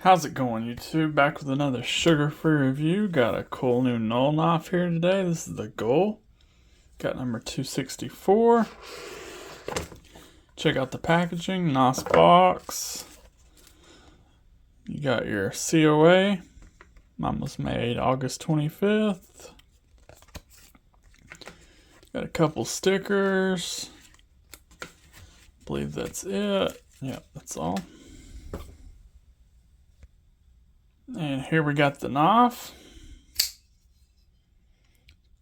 How's it going, YouTube? Back with another sugar-free review. Got a cool new Null knife here today. This is the Ghoul. Got number 264. Check out the packaging. Nice box. You got your COA. Mine was made August 25th. Got a couple stickers. Believe that's it. Yep, that's all. And here we got the knife.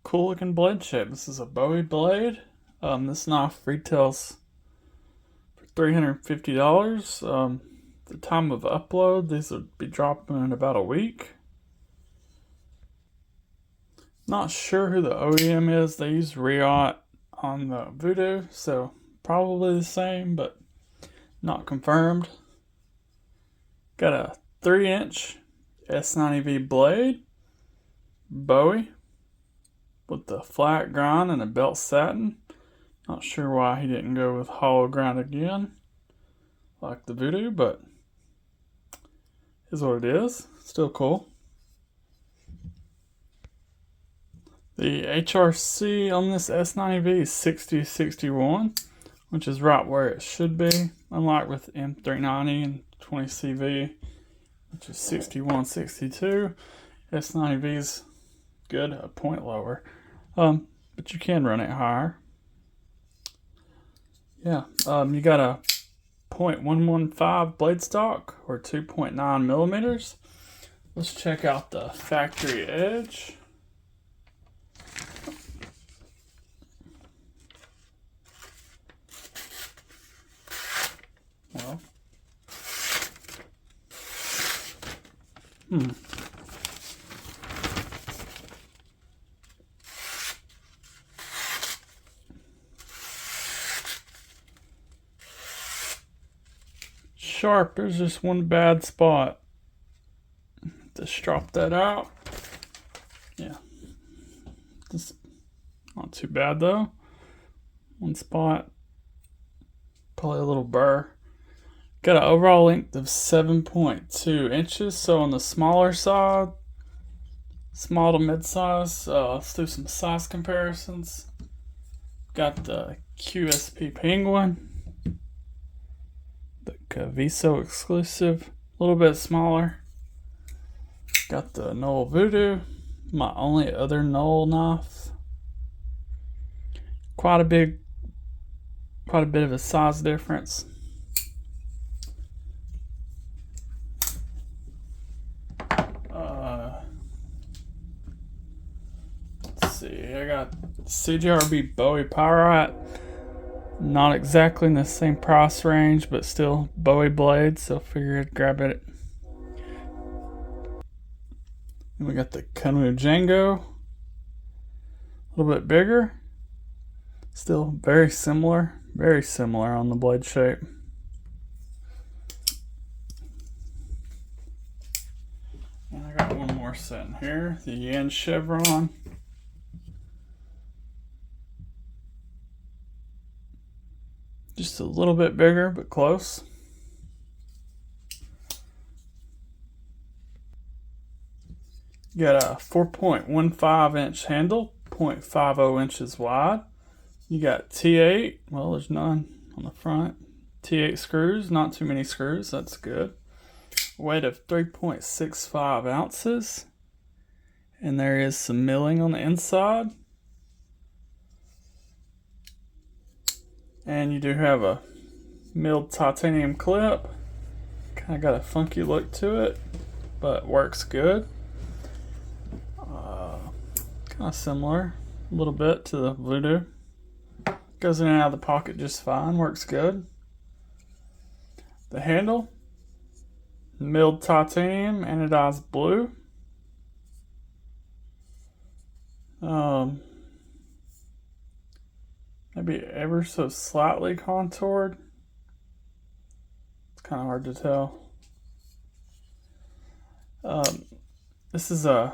Cool looking blade shape. This is a Bowie blade. This knife retails for $350. The time of upload, these would be dropping in about a week. Not sure who the OEM is. They use Riot on the Voodoo, so probably the same, but not confirmed. Got a 3-inch S90V blade, Bowie, with the flat grind and a belt satin. Not sure why he didn't go with hollow grind again, like the Voodoo, but is what it is. Still cool. The HRC on this S90V is 6061, which is right where it should be, unlike with M390 and 20CV, which is 6162. S90V is good, a point lower, but you can run it higher. Yeah, you got a 0.115 blade stock or 2.9 millimeters. Let's check out the factory edge. Well, sharp. There's just one bad spot. Just drop that out. Yeah, this not too bad though. One spot, probably a little burr. Got an overall length of 7.2 inches, so on the smaller side, small to mid-size. Let's do some size comparisons. Got the QSP Penguin, the Caviso exclusive, a little bit smaller. Got the Null Voodoo, my only other Null knife. Quite a bit of a size difference. I got CGRB Bowie Pyrite. Not exactly in the same price range, but still Bowie blade, so figured I'd grab it. And we got the Kanu Django. A little bit bigger. Still very similar on the blade shape. And I got one more sitting here, the Yen Chevron. Just a little bit bigger, but close. You got a 4.15 inch handle, 0.50 inches wide. You got T8, well, there's none on the front. T8 screws, not too many screws, that's good. Weight of 3.65 ounces. And there is some milling on the inside. And you do have a milled titanium clip. Kind of got a funky look to it, but works good. Kind of similar a little bit to the Voodoo. Goes in and out of the pocket just fine, works good. The handle, milled titanium, anodized blue. Maybe ever so slightly contoured. It's kind of hard to tell. This is a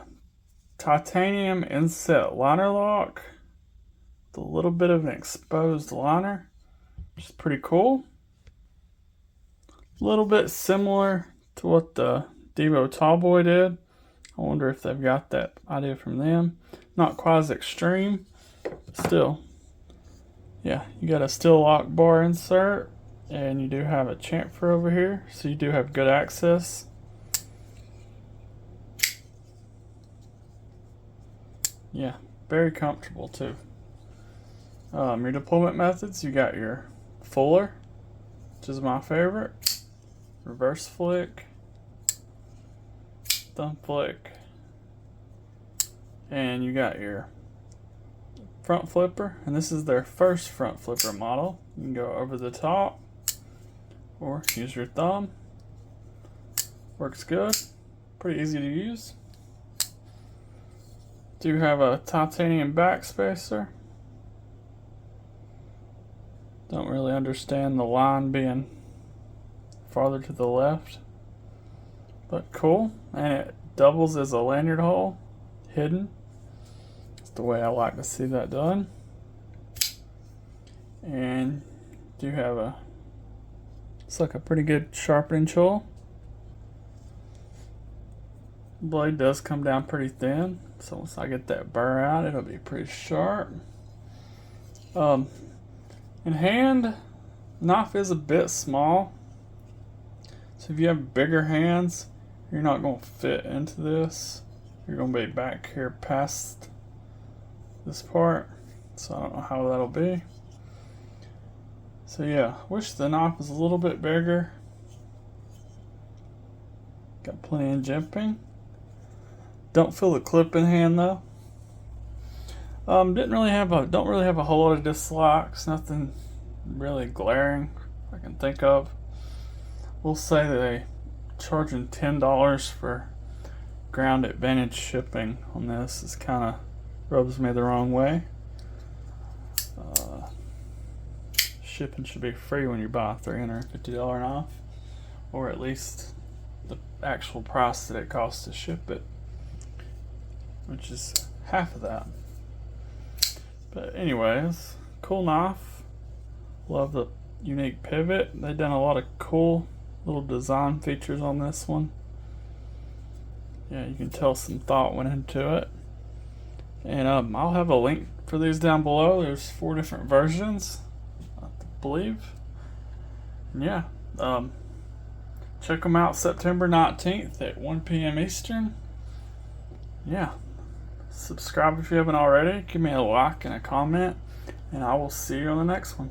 titanium inset liner lock with a little bit of an exposed liner, which is pretty cool. A little bit similar to what the Devo Tallboy did. I wonder if they've got that idea from them. Not quite as extreme, still. Yeah, you got a steel lock bar insert, and you do have a chamfer over here, so you do have good access. Yeah, very comfortable too. Your deployment methods, you got your fuller, which is my favorite, reverse flick, thumb flick, and you got your front flipper, and this is their first front flipper model. You can go over the top or use your thumb. Works good, pretty easy to use. Do have a titanium backspacer. Don't really understand the line being farther to the left, but cool. And it doubles as a lanyard hole, hidden. That's the way I like to see that done. And do have a, it's like a pretty good sharpening tool. Blade does come down pretty thin, so once I get that burr out, it'll be pretty sharp. In hand, knife is a bit small, so if you have bigger hands, you're not going to fit into this. You're going to be back here past this part, so I don't know how that'll be. So yeah, wish the knife was a little bit bigger. Got plenty of jimping. Don't feel the clip in hand though. Don't really have a whole lot of dislikes. Nothing really glaring I can think of. We'll say that they charging $10 for ground advantage shipping on this is kind of rubs me the wrong way. Shipping should be free when you buy a $350 knife, or at least the actual price that it costs to ship it, which is half of that. But anyways, cool knife. Love the unique pivot. They've done a lot of cool little design features on this one. Yeah, you can tell some thought went into it. And I'll have a link for these down below. There's 4 different versions, I believe. And yeah, check them out September 19th at 1 p.m. Eastern. Yeah. Subscribe if you haven't already. Give me a like and a comment, and I will see you on the next one.